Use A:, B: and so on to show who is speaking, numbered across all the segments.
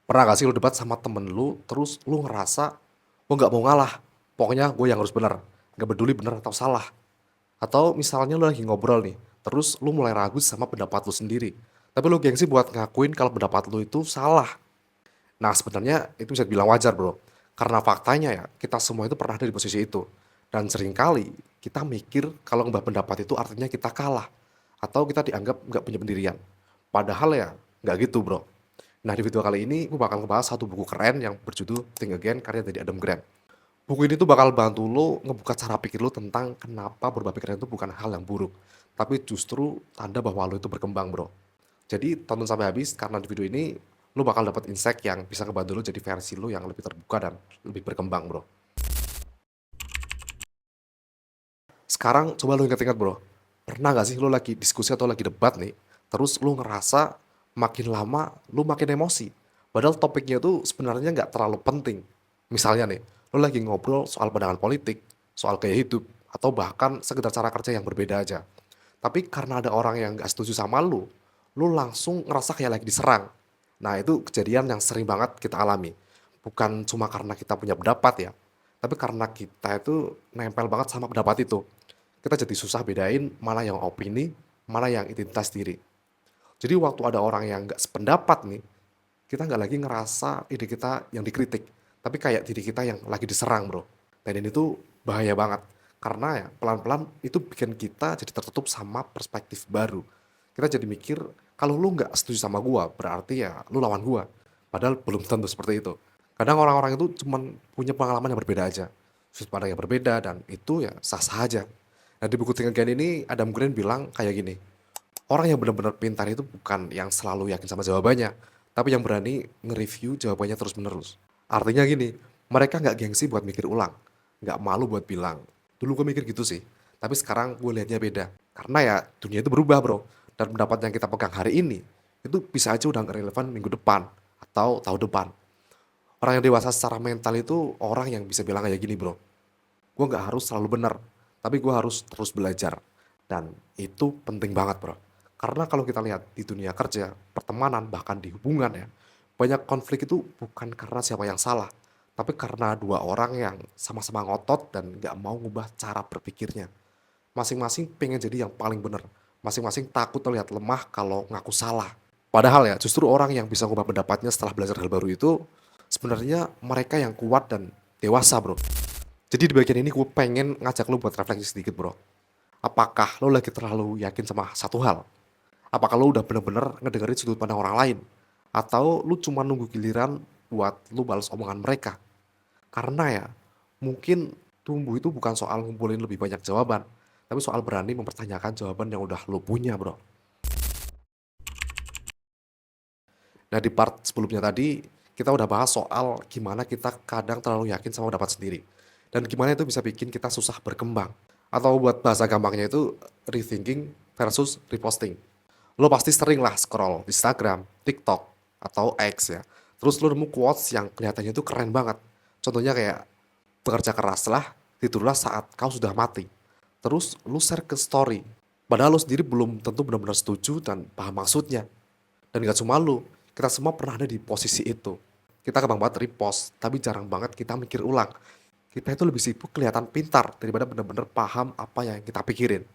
A: Pernah gak sih lu debat sama temen lu, terus lu ngerasa, "Gue nggak mau ngalah, pokoknya gue yang harus bener, nggak peduli bener atau salah." Atau misalnya lu lagi ngobrol nih, terus lu mulai ragu sama pendapat lu sendiri, tapi lu gengsi buat ngakuin kalau pendapat lu itu salah. Nah, sebenarnya itu bisa dibilang wajar, Bro. Karena faktanya ya, kita semua itu pernah ada di posisi itu. Dan seringkali kita mikir kalau ngubah pendapat itu artinya kita kalah, atau kita dianggap nggak punya pendirian. Padahal ya, nggak gitu, Bro. Nah, di video kali ini gue bakal ngebahas satu buku keren yang berjudul Think Again karya dari Adam Grant. Buku ini tuh bakal bantu lo ngebuka cara pikir lo tentang kenapa berubah pikiran itu bukan hal yang buruk, tapi justru tanda bahwa lo itu berkembang, Bro. Jadi tonton sampai habis karena di video ini lo bakal dapat insight yang bisa ngebantu lo jadi versi lo yang lebih terbuka dan lebih berkembang, Bro. Sekarang coba lo ingat-ingat, Bro. Pernah gak sih lo lagi diskusi atau lagi debat nih, terus lo ngerasa makin lama lo makin emosi. Padahal topiknya tuh sebenarnya nggak terlalu penting. Misalnya nih, lo lagi ngobrol soal pandangan politik, soal gaya hidup, atau bahkan sekedar cara kerja yang berbeda aja. Tapi karena ada orang yang nggak setuju sama lo langsung ngerasa kayak lagi diserang. Nah, itu kejadian yang sering banget kita alami. Bukan cuma karena kita punya pendapat ya, tapi karena kita itu nempel banget sama pendapat itu. Kita jadi susah bedain mana yang opini, mana yang identitas diri. Jadi waktu ada orang yang nggak sependapat nih, kita nggak lagi ngerasa ide kita yang dikritik, tapi kayak diri kita yang lagi diserang, Bro. Dan ini tuh bahaya banget, karena ya pelan-pelan itu bikin kita jadi tertutup sama perspektif baru. Kita jadi mikir, kalau lu nggak setuju sama gua, berarti ya lu lawan gua. Padahal belum tentu seperti itu. Kadang orang-orang itu cuman punya pengalaman yang berbeda aja, sudut pandang yang berbeda, dan itu ya sah-sah aja. Nah, di buku Think Again ini Adam Grant bilang kayak gini, orang yang benar-benar pintar itu bukan yang selalu yakin sama jawabannya, tapi yang berani nge-review jawabannya terus-menerus. Artinya gini, mereka nggak gengsi buat mikir ulang, nggak malu buat bilang, dulu gue mikir gitu sih, tapi sekarang gue lihatnya beda. Karena ya dunia itu berubah, Bro, dan pendapat yang kita pegang hari ini itu bisa aja udah nggak relevan minggu depan atau tahun depan. Orang yang dewasa secara mental itu orang yang bisa bilang kayak gini, Bro, gue nggak harus selalu benar, tapi gue harus terus belajar. Dan itu penting banget, Bro. Karena kalau kita lihat di dunia kerja, pertemanan, bahkan di hubungan ya, banyak konflik itu bukan karena siapa yang salah, tapi karena dua orang yang sama-sama ngotot dan nggak mau ngubah cara berpikirnya. Masing-masing pengen jadi yang paling benar. Masing-masing takut terlihat lemah kalau ngaku salah. Padahal ya, justru orang yang bisa ngubah pendapatnya setelah belajar hal baru itu, sebenarnya mereka yang kuat dan dewasa, Bro. Jadi di bagian ini gue pengen ngajak lo buat refleksi sedikit, Bro. Apakah lo lagi terlalu yakin sama satu hal? Apakah lo udah bener-bener ngedengerin sudut pandang orang lain? Atau lo cuma nunggu giliran buat lo balas omongan mereka? Karena ya, mungkin tumbuh itu bukan soal ngumpulin lebih banyak jawaban, tapi soal berani mempertanyakan jawaban yang udah lo punya, Bro. Nah, di part sebelumnya tadi, kita udah bahas soal gimana kita kadang terlalu yakin sama pendapat sendiri. Dan gimana itu bisa bikin kita susah berkembang. Atau buat bahasa gampangnya itu rethinking versus reposting. Lo pasti sering lah scroll Instagram, TikTok, atau X ya. Terus lo nemu quotes yang kelihatannya itu keren banget. Contohnya kayak, bekerja keraslah, tidurlah saat kau sudah mati. Terus lo share ke story. Padahal lo sendiri belum tentu benar-benar setuju dan paham maksudnya. Dan gak cuma lu, kita semua pernah ada di posisi itu. Kita gampang banget repost, tapi jarang banget kita mikir ulang. Kita itu lebih sibuk kelihatan pintar daripada benar-benar paham apa yang kita pikirin.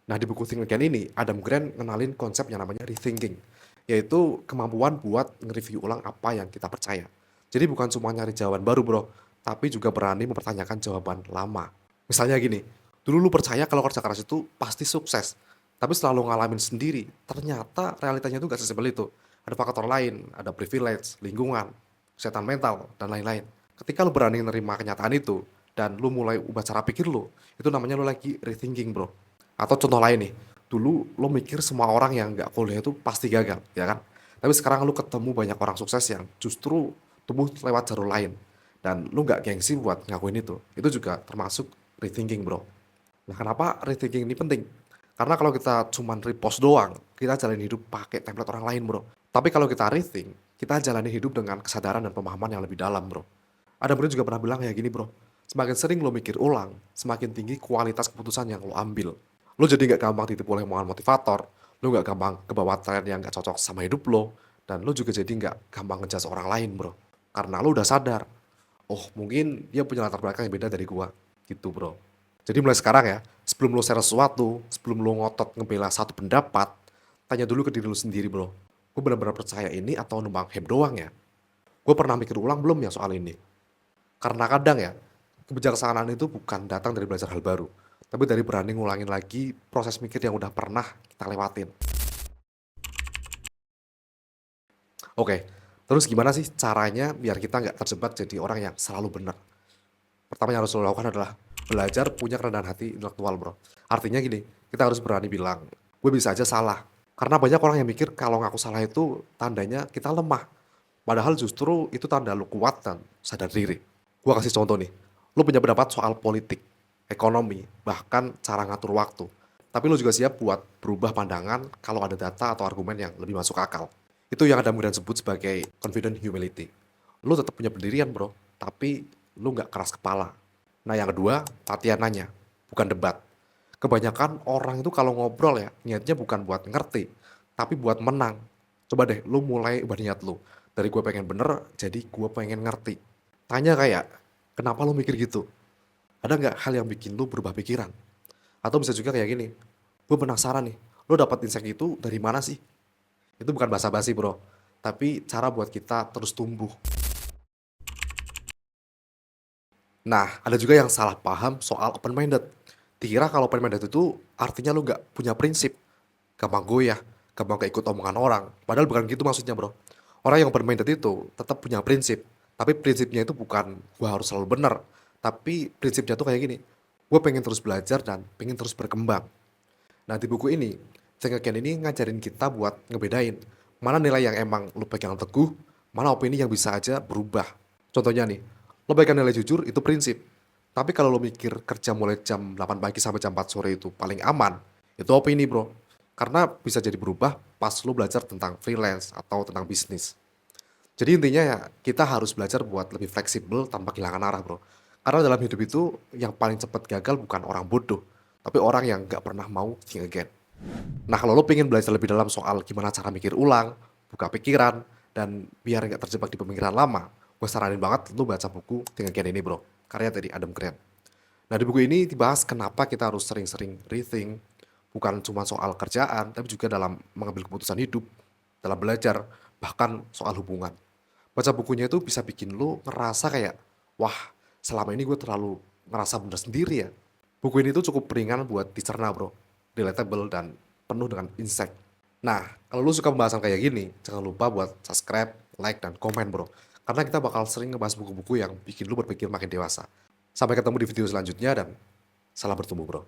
A: Nah, di buku Think Again ini, Adam Grant ngenalin konsep yang namanya rethinking, yaitu kemampuan buat nge-review ulang apa yang kita percaya. Jadi bukan cuma nyari jawaban baru, Bro, tapi juga berani mempertanyakan jawaban lama. Misalnya gini, dulu lu percaya kalau kerja keras itu pasti sukses, tapi selalu ngalamin sendiri, ternyata realitanya itu gak sesimpel itu. Ada faktor lain, ada privilege, lingkungan, kesehatan mental, dan lain-lain. Ketika lu berani nerima kenyataan itu, dan lu mulai ubah cara pikir lu, itu namanya lu lagi rethinking, Bro. Atau contoh lain nih, dulu lu mikir semua orang yang gak kuliah itu pasti gagal, ya kan? Tapi sekarang lu ketemu banyak orang sukses yang justru tumbuh lewat jalur lain. Dan lu gak gengsi buat ngakuin itu. Itu juga termasuk rethinking, Bro. Nah, kenapa rethinking ini penting? Karena kalau kita cuman repost doang, kita jalani hidup pakai template orang lain, Bro. Tapi kalau kita rethink, kita jalani hidup dengan kesadaran dan pemahaman yang lebih dalam, Bro. Ada bro juga pernah bilang kayak gini, Bro. Semakin sering lo mikir ulang, semakin tinggi kualitas keputusan yang lo ambil. Lo jadi nggak gampang ditipu oleh omongan motivator, lo nggak gampang kebawa tren yang nggak cocok sama hidup lo, Dan lu juga jadi nggak gampang ngejudge orang lain, Bro. Karena lu udah sadar, oh mungkin dia punya latar belakang yang beda dari gua, gitu, Bro. Jadi mulai sekarang ya, sebelum lu share sesuatu, sebelum lu ngotot ngebela satu pendapat, tanya dulu ke diri lu sendiri, Bro. Gue benar-benar percaya ini atau numpang hype doang ya? Gue pernah mikir ulang belum ya soal ini? Karena kadang ya, kebijaksanaan itu bukan datang dari belajar hal baru, tapi dari berani ngulangin lagi proses mikir yang udah pernah kita lewatin. Oke, terus gimana sih caranya biar kita nggak terjebak jadi orang yang selalu benar? Pertama yang harus lo lakukan adalah belajar punya kerendahan hati intelektual, Bro. Artinya gini, kita harus berani bilang, gue bisa aja salah. Karena banyak orang yang mikir kalau ngaku salah itu tandanya kita lemah. Padahal justru itu tanda lu kuat dan sadar diri. Gua kasih contoh nih, lu punya pendapat soal politik, ekonomi, bahkan cara ngatur waktu. Tapi lu juga siap buat berubah pandangan kalau ada data atau argumen yang lebih masuk akal. Itu yang Adam Grant sebut sebagai confident humility. Lu tetap punya pendirian, Bro, tapi lu nggak keras kepala. Nah, yang kedua, latihan nanya, bukan debat. Kebanyakan orang itu kalau ngobrol ya, niatnya bukan buat ngerti, tapi buat menang. Coba deh, lu mulai ubah niat lu. Dari gue pengen bener, jadi gue pengen ngerti. Tanya kayak, kenapa lu mikir gitu? Ada nggak hal yang bikin lu berubah pikiran? Atau bisa juga kayak gini, gue penasaran nih, lu dapat insight itu dari mana sih? Itu bukan basa-basi, Bro, tapi cara buat kita terus tumbuh. Nah, ada juga yang salah paham soal open-minded. Dikira kalau open-minded itu artinya lu nggak punya prinsip, gampang goyah, gampang keikut omongan orang. Padahal bukan gitu maksudnya, Bro. Orang yang open-minded itu tetap punya prinsip, tapi prinsipnya itu bukan gua harus selalu benar, tapi prinsipnya tuh kayak gini, gue pengen terus belajar dan pengen terus berkembang. Nah, di buku ini, Cengekian ini ngajarin kita buat ngebedain mana nilai yang emang lu pegang teguh, mana opini yang bisa aja berubah. Contohnya nih, lo pegang nilai jujur itu prinsip. Tapi kalau lo mikir kerja mulai jam 8 pagi sampai jam 4 sore itu paling aman, itu opini, Bro. Karena bisa jadi berubah pas lo belajar tentang freelance atau tentang bisnis. Jadi intinya ya, kita harus belajar buat lebih fleksibel tanpa kehilangan arah, Bro. Karena dalam hidup itu, yang paling cepat gagal bukan orang bodoh, tapi orang yang nggak pernah mau think again. Nah, kalau lo pengen belajar lebih dalam soal gimana cara mikir ulang, buka pikiran, dan biar nggak terjebak di pemikiran lama, gue saranin banget lo baca buku Think Again ini, Bro. Karya dari Adam Grant. Nah, di buku ini dibahas kenapa kita harus sering-sering rethink, bukan cuma soal kerjaan, tapi juga dalam mengambil keputusan hidup, dalam belajar, bahkan soal hubungan. Baca bukunya itu bisa bikin lu ngerasa kayak, wah, selama ini gue terlalu ngerasa bener sendiri ya. Buku ini tuh cukup ringan buat dicerna, Bro. Relatable dan penuh dengan insight. Nah, kalau lu suka pembahasan kayak gini, jangan lupa buat subscribe, like, dan komen, Bro. Karena kita bakal sering ngebahas buku-buku yang bikin lu berpikir makin dewasa. Sampai ketemu di video selanjutnya dan salam bertumbuh, Bro.